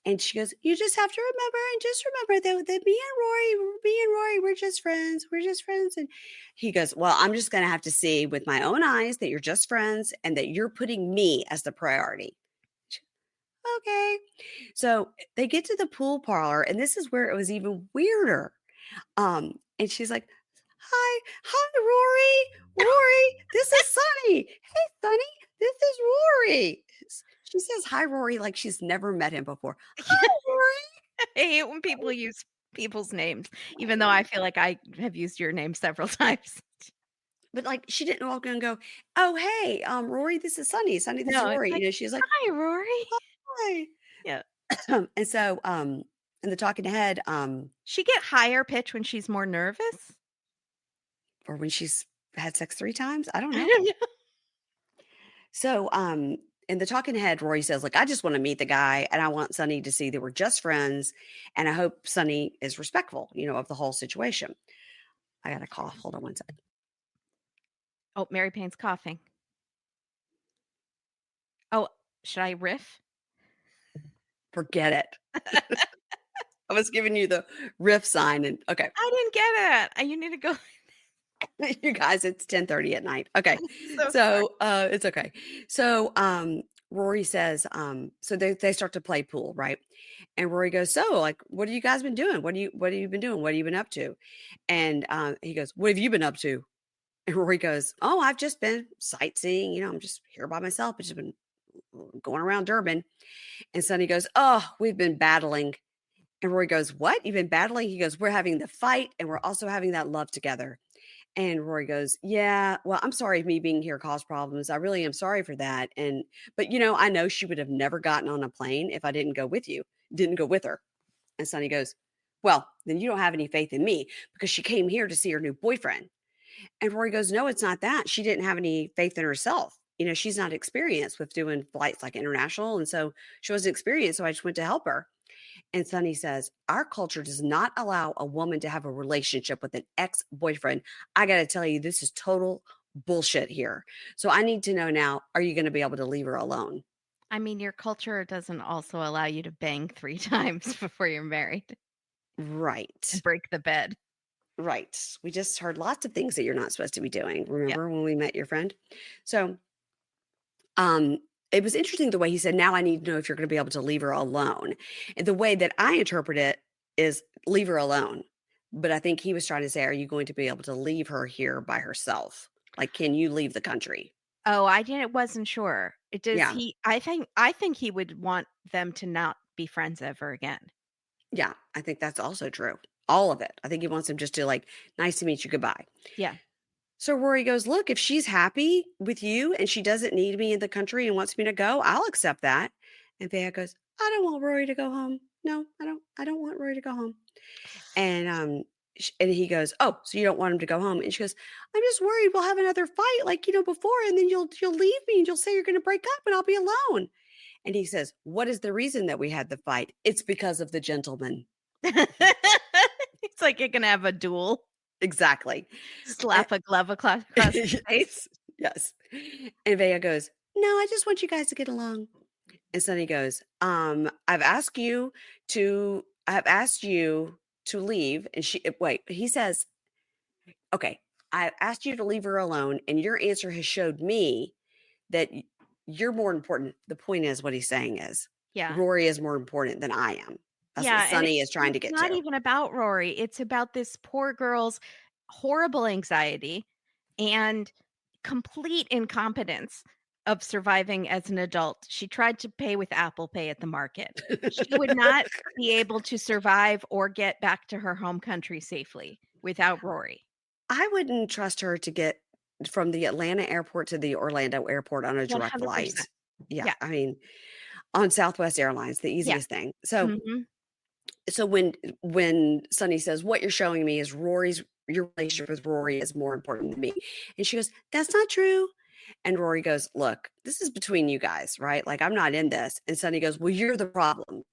And she goes, "You just have to remember and just remember that me and Rory, we're just friends. We're just friends." And he goes, "Well, I'm just going to have to see with my own eyes that you're just friends and that you're putting me as the priority." She- Okay. So they get to the pool parlor, and this is where it was even weirder. And she's like, "Hi, Rory, this is Sunny. Hey, Sunny, this is Rory." She says, "Hi, Rory," like she's never met him before. "Hi, Rory." I hate when people use people's names, even though I feel like I have used your name several times. But like she didn't walk in and go, "Oh, hey, Rory, this is Sunny. Sunny, this is No, it's Rory." like, She's like, "Hi, Rory." "Hi." Yeah. And so in the talking head, She get higher pitch when she's more nervous? or when she's had sex 3 times, I don't I know. don't know. So, in the talking head, Rory says, "Look, I just want to meet the guy and I want Sunny to see that we're just friends. And I hope Sunny is respectful, of the whole situation." I got a cough. Hold on one second. Oh, Mary Payne's coughing. Oh, should I riff? Forget it. I was giving you the riff sign. And okay, I didn't get it. You need to go. you guys, it's 10:30 at night. Okay. So sorry. So it's okay. So Rory says, so they start to play pool, right? And Rory goes, "So, like, what have you guys been doing? What have you been doing? What have you been up to?" And he goes, "What have you been up to?" And Rory goes, "Oh, I've just been sightseeing. I'm just here by myself. I've just been going around Durban." And Sonny goes, "Oh, we've been battling." And Rory goes, "What? You've been battling?" He goes, "We're having the fight and we're also having that love together." And Rory goes, "Yeah, well, I'm sorry if me being here caused problems. I really am sorry for that. But I know she would have never gotten on a plane if I didn't go with her." And Sonny goes, "Well, then you don't have any faith in me because she came here to see her new boyfriend." And Rory goes, "No, it's not that. She didn't have any faith in herself. She's not experienced with doing flights like international. And so she wasn't experienced. So I just went to help her." And Sonny says, "Our culture does not allow a woman to have a relationship with an ex boyfriend. I got to tell you, this is total bullshit here. So I need to know now, are you going to be able to leave her alone?" I mean, your culture doesn't also allow you to bang 3 times before you're married Right. and break the bed. Right. We just heard lots of things that you're not supposed to be doing. Yeah. Remember when we met your friend? So Um, it was interesting the way he said, "Now I need to know if you're going to be able to leave her alone." And the way that I interpret it is leave her alone. But I think he was trying to say, are you going to be able to leave her here by herself? Like, can you leave the country? Oh, I didn't wasn't sure. Does Yeah. he I think he would want them to not be friends ever again. Yeah, I think that's also true. All of it. I think he wants him just to like, "Nice to meet you, goodbye." Yeah. So Rory goes, "Look, if she's happy with you and she doesn't need me in the country and wants me to go, I'll accept that." And Bea goes, "I don't want Rory to go home. No, I don't want Rory to go home." And and he goes, "Oh, so you don't want him to go home?" And she goes, "I'm just worried we'll have another fight like, before, and then you'll leave me and you'll say you're going to break up and I'll be alone." And he says, "What is the reason that we had the fight? It's because of the gentleman." It's like you're gonna have a duel. Exactly. Eh, Slap a glove across his face. yes. Yes. And Vea goes, "No, I just want you guys to get along." And Sonny goes, I've asked you to leave." And wait, he says, "Okay, I asked you to leave her alone, and your answer has showed me that you're more important." The point is, what he's saying is, Yeah. Rory is more important than I am. That's what Yeah, and Sonny is trying it's to get not to. even about Rory, it's about this poor girl's horrible anxiety and complete incompetence of surviving as an adult. She tried to pay with Apple Pay at the market. She would not be able to survive or get back to her home country safely without Rory. I wouldn't trust her to get from the Atlanta airport to the Orlando airport on a direct 100%. flight. Yeah, Yeah, I mean, on Southwest Airlines, the yeah. easiest thing. So Mhm. so when Sonny says, "What you're showing me is your relationship with Rory is more important than me." And she goes, "That's not true." And Rory goes, "Look, this is between you guys, right? Like, I'm not in this." And Sonny goes, "Well, you're the problem."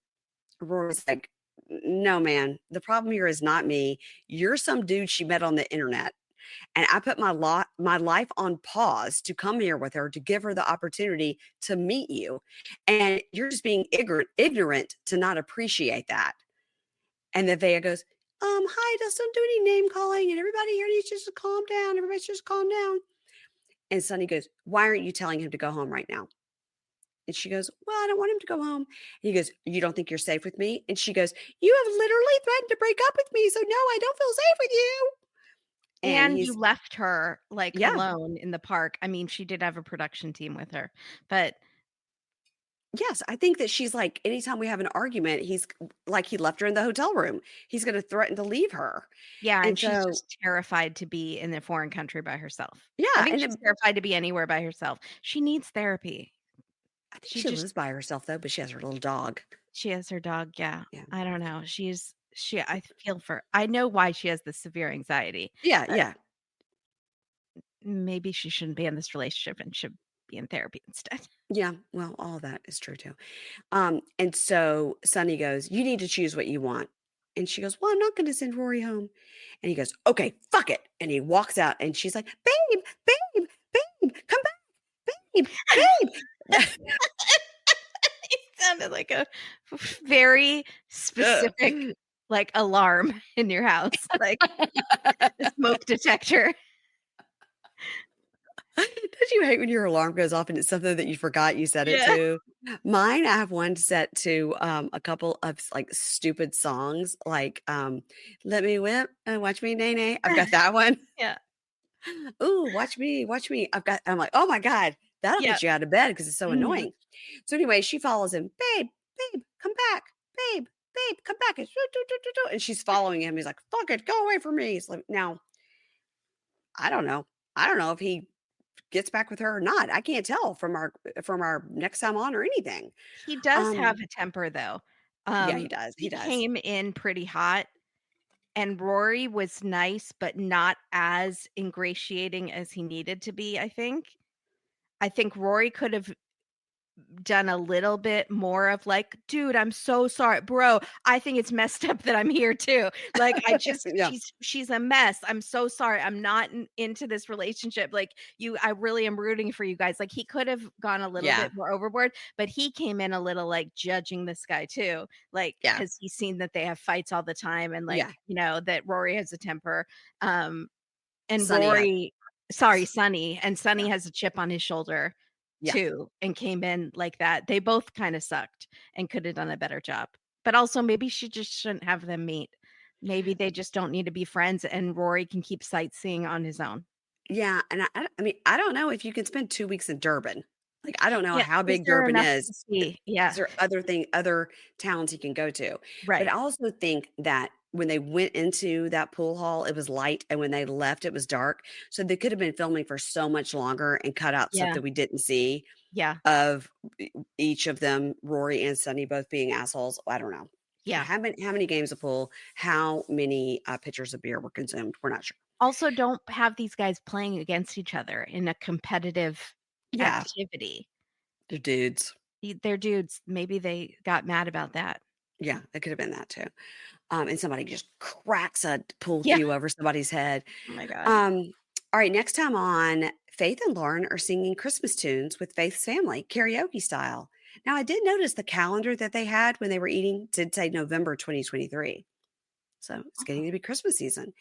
Rory's like, "No, man. The problem here is not me. You're some dude she met on the internet. And I put my life on pause to come here with her to give her the opportunity to meet you. And you're just being ignorant to not appreciate that." And then Vea goes, "Hi, just don't do any name calling, and everybody here needs just to calm down. Everybody just calm down." And Sonny goes, "Why aren't you telling him to go home right now?" And she goes, "Well, I don't want him to go home." And he goes, "You don't think you're safe with me?" And she goes, "You have literally threatened to break up with me, so no, I don't feel safe with you." And And you he's, left her, like, yeah, alone in the park. I mean, she did have a production team with her, but yes, I think that she's like, anytime we have an argument, he's like, he left her in the hotel room. He's going to threaten to leave her. yeah, And and she's so, just terrified to be in a foreign country by herself. I yeah. think And she's then terrified to be anywhere by herself. She needs therapy. I think She she just lives by herself though, but she has her little dog. she has her dog, yeah. Yeah. I don't know. I feel for I know why she has this severe anxiety, Yeah. but Yeah. maybe she shouldn't be in this relationship and should be in therapy instead. Yeah. Well, all that is true too. And so Sonny goes, "You need to choose what you want." And she goes, "Well, I'm not going to send Rory home." And he goes, "Okay, fuck it." And he walks out and she's like, "Babe, babe, babe, come back, babe, babe." It sounded like a very Ugh. specific, like, alarm in your house, like a smoke detector. Don't you hate when your alarm goes off and it's something that you forgot you set it Yeah. to? Mine, I have one set to a couple of like stupid songs, like "Let Me Whip and Watch Me Nay Nay." I've got that one. Yeah. "Ooh, watch me, watch me." I'm like, "Oh my God, that'll Yeah. get you out of bed because it's so Mhm. annoying." So anyway, she follows him, "Babe, babe, come back, babe, babe, come back." And, and she's following him. He's like, "Fuck it, go away from me." He's like, now, I don't know. I don't know if he gets back with her or not. I can't tell from our next time on or anything. He does Um, have a temper, though. yeah, he does. He He does. came in pretty hot, and Rory was nice, but not as ingratiating as he needed to be, I think. I think Rory could have done a little bit more of like, "Dude, I'm so sorry, bro. I think it's messed up that I'm here too. Like, I just Yeah, she's a mess. I'm so sorry. I'm not into this relationship. Like, I really am rooting for you guys." Like, he could have gone a little yeah, bit more overboard, but he came in a little like judging this guy too, like yeah, because he's seen that they have fights all the time, and like yeah. that Rory has a temper. Um, and Sonny has, Rory, sorry, Sonny, and Sonny yeah, has a chip on his shoulder yeah. too, and came in like that. They both kinda sucked and could have done a better job. But also maybe she just shouldn't have them meet. Maybe they just don't need to be friends and Rory can keep sightseeing on his own. Yeah, and I mean, I don't know if you can spend 2 weeks in Durban. Like, I don't know Yeah, how is big there Durban enough is. to see? Is Yeah, there other towns he can go to? But I right. also think that when they went into that pool hall, it was light, and when they left, it was dark. So they could have been filming for so much longer and cut out stuff Yeah, that we didn't see yeah, of each of them, Rory and Sunny both being assholes. I don't know. yeah. How many games of pool, how many pitchers of beer were consumed? We're not sure. Also, don't have these guys playing against each other in a competitive Yeah, activity. they're dudes. They're dudes. Maybe they got mad about that. Yeah, it could have been that too. And somebody just cracks a pool Yeah. cue over somebody's head. Oh my god. Um, all right, next time on, Faith and Lauren are singing Christmas tunes with Faith's family, karaoke style. Now, I did notice the calendar that they had when they were eating did say November 2023. So it's getting Oh. to be Christmas season.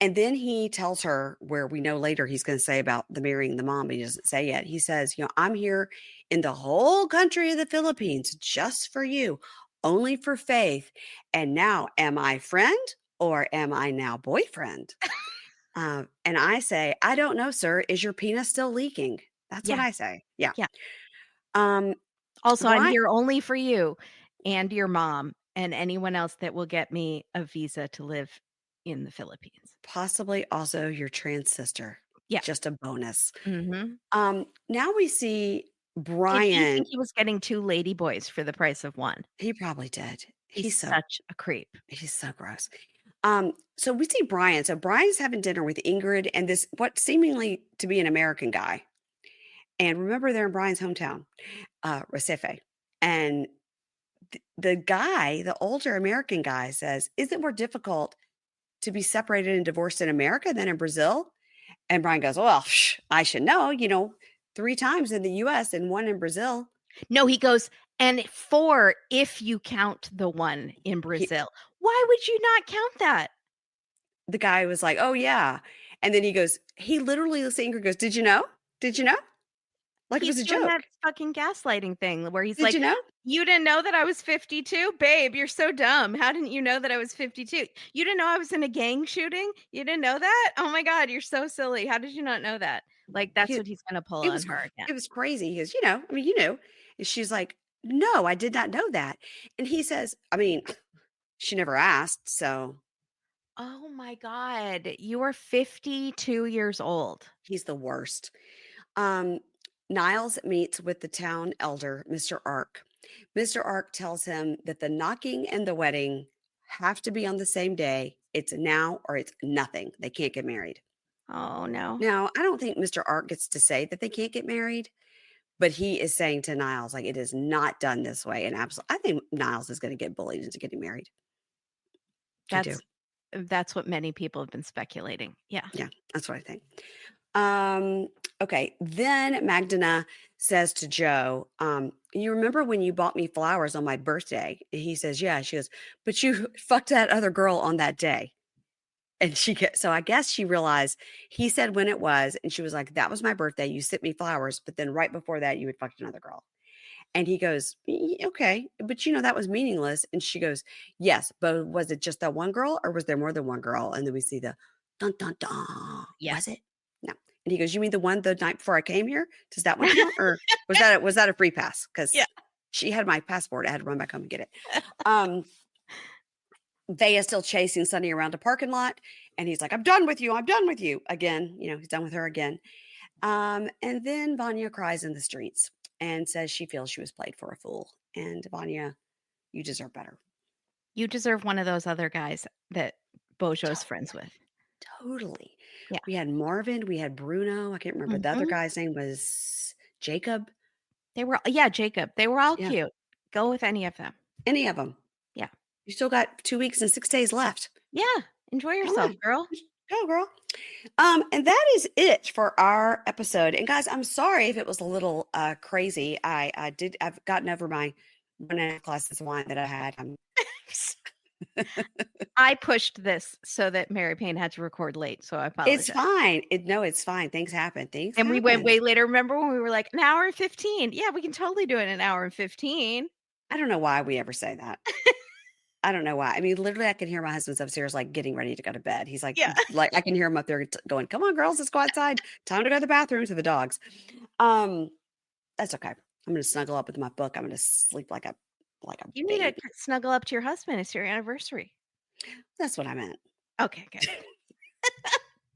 And then he tells her where we know later he's going to say about the marrying the mom, but he doesn't say yet. He says, I'm here in the whole country of the Philippines just for you, only for Faith. And now, am I friend or am I now boyfriend? And I say, I don't know, sir. Is your penis still leaking? That's what Yeah, I say. Yeah. yeah. Um, Also, I'm Brian, here only for you and your mom and anyone else that will get me a visa to live in the Philippines. possibly also your trans sister, Yeah. just a bonus. Mhm. Now we see Did he Brian. think he was getting 2 lady boys for the price of 1? He probably did. He's such a creep. He's so gross. So we see Brian. So Brian's having dinner with Ingrid and this what seemingly to be an American guy. And remember, they're in Brian's hometown, Recife. And the guy, the older American guy, says, "Is it more difficult to be separated and divorced in America than in Brazil?" And Brian goes, "Well, I should know. 3 times in the U.S. and one in Brazil." No, he goes, "And 4 if you count the one in He, Brazil." Why would you not count that? the guy was like, "Oh yeah," and then he goes, he literally, the singer goes, "Did you know? Did you know?" Like it He's was a doing that joke. fucking gaslighting thing where he's Did like, you know? "You didn't know that I was 52? Babe, you're so dumb. How didn't you know that I was 52? You didn't know I was in a gang shooting? You didn't know that? Oh my god, you're so silly. How did you not know that?" Like, that's He what he's gonna pull it on was her again. it was crazy. He goes, I mean, you knew. And she's like, "No, I did not know that." And he says, I mean, she never asked, so Oh my god, you are 52 years old. he's the worst. Um, Niles meets with the town elder, Mr. Ark. Mr. Ark tells him that the knocking and the wedding have to be on the same day. It's now or it's nothing. They can't get married. Oh, no. Now, I don't think Mr. Ark gets to say that they can't get married, but he is saying to Niles, like, it is not done this way. And absolutely, I think Niles is going to get bullied into getting married. I do. That's what many people have been speculating. Yeah. Yeah, that's what I think. Um, okay. Then Magdalena says to Joe, you remember when you bought me flowers on my birthday? And he says, yeah. She goes, but you fucked that other girl on that day. And so I guess she realized he said when it was, and she was like, that was my birthday. You sent me flowers, but then right before that, you had fucked another girl. And he goes, Okay, but that was meaningless." And she goes, "Yes, but was it just that one girl or was there more than one girl?" And then we see the dun dun dun. Yeah. Was it? No. And he goes, "You mean the one the night before I came here? Does that one count? Or was that a free pass? Yeah. Because she had my passport. I had to run back home and get it." Um, Veya's still chasing Sunny around a parking lot, and he's like, "I'm done with you. I'm done with you." Again, he's done with her again. And then Vanya cries in the streets and says she feels she was played for a fool. And Vanya, you deserve better. You deserve one of those other guys that Bojo's friends Totally. with. Totally. Yeah. We had Marvin, we had Bruno. I can't remember. The other Mhm. guy's name was Jacob. They were yeah, Jacob. They were all Yeah. cute. Go with any of them. Any of them. Yeah. You still got 2 weeks and 6 days left. Yeah. Enjoy Come yourself, on. girl. Just go, girl. And that is it for our episode. And guys, I'm sorry if it was a little crazy. I've gotten over my 1.5 glasses of wine that I had. I pushed this so that Mary Payne had to record late, so I It's apologize. fine. No, it's fine. Things happen. Things And we went happen. way later. Remember when we were like, an hour and 15? Yeah, we can totally do it in an hour and 15. I don't know why we ever say that. I don't know why. I mean, literally, I can hear my husband's upstairs, like, getting ready to go to bed. He's Yeah. like, I can hear him up there going, "Come on, girls, let's go outside. Time to go to the bathroom," to the dogs. Um, that's okay. I'm gonna snuggle up with my book. I'm gonna sleep like a You need to baby. snuggle up to your husband. It's your anniversary. That's what I meant. Okay, good.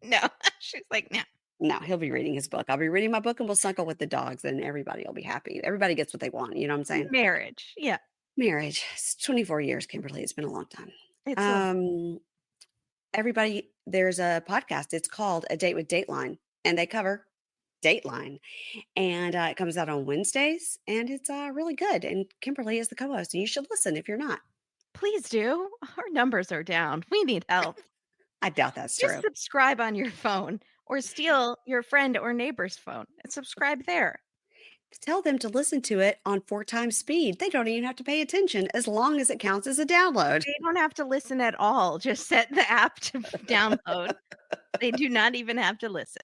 No. She's like, "No." No, he'll be reading his book. I'll be reading my book, and we'll snuggle with the dogs, and everybody will be happy. Everybody gets what they want, you know what I'm saying? Marriage. Yeah. Marriage. It's 24 years, Kimberly. It's been a long time. It's a Um, everybody, there's a podcast. It's called A Date with Dateline, and they cover Dateline. And it comes out on Wednesdays, and it's really good. And Kimberly is the co host, and you should listen if you're not. please do. Our numbers are down. We need help. I doubt that's Just true. subscribe on your phone or steal your friend or neighbor's phone and subscribe there. Tell them to listen to it on 4 times speed. They don't even have to pay attention as long as it counts as a download. They don't have to listen at all. Just set the app to download. They do not even have to listen,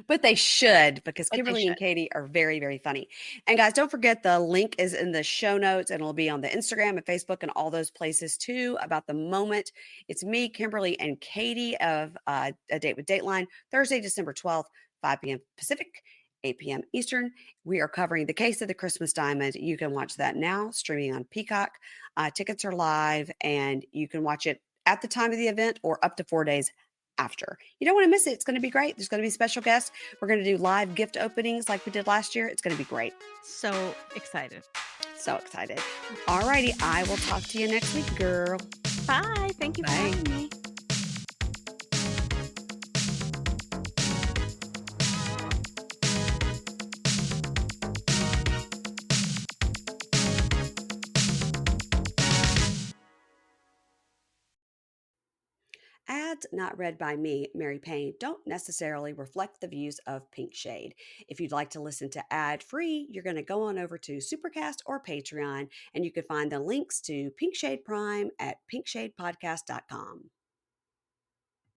But they should because but they Kimberly and should. Katie are very, very funny. And guys, don't forget the link is in the show notes and it'll be on the Instagram and Facebook and all those places too about the moment. It's me, Kimberly, and Katie of A Date with Dateline, Thursday, December 12th, 5 p.m. Pacific, 8 p.m. Eastern. We are covering the case of the Christmas diamond. You can watch that now streaming on Peacock. Tickets are live and you can watch it at the time of the event or up to 4 days after. You don't want to miss it. It's going to be great. There's going to be special guests. We're going to do live gift openings like we did last year. It's going to be great. So excited. So excited. All righty. I will talk to you next week, girl. Bye. Thank you for Bye. having me. Ads not read by me, Mary Payne, don't necessarily reflect the views of Pink Shade. If you'd like to listen to ad free, you're going to go on over to Supercast or Patreon, and you can find the links to Pink Shade Prime at pinkshadepodcast.com.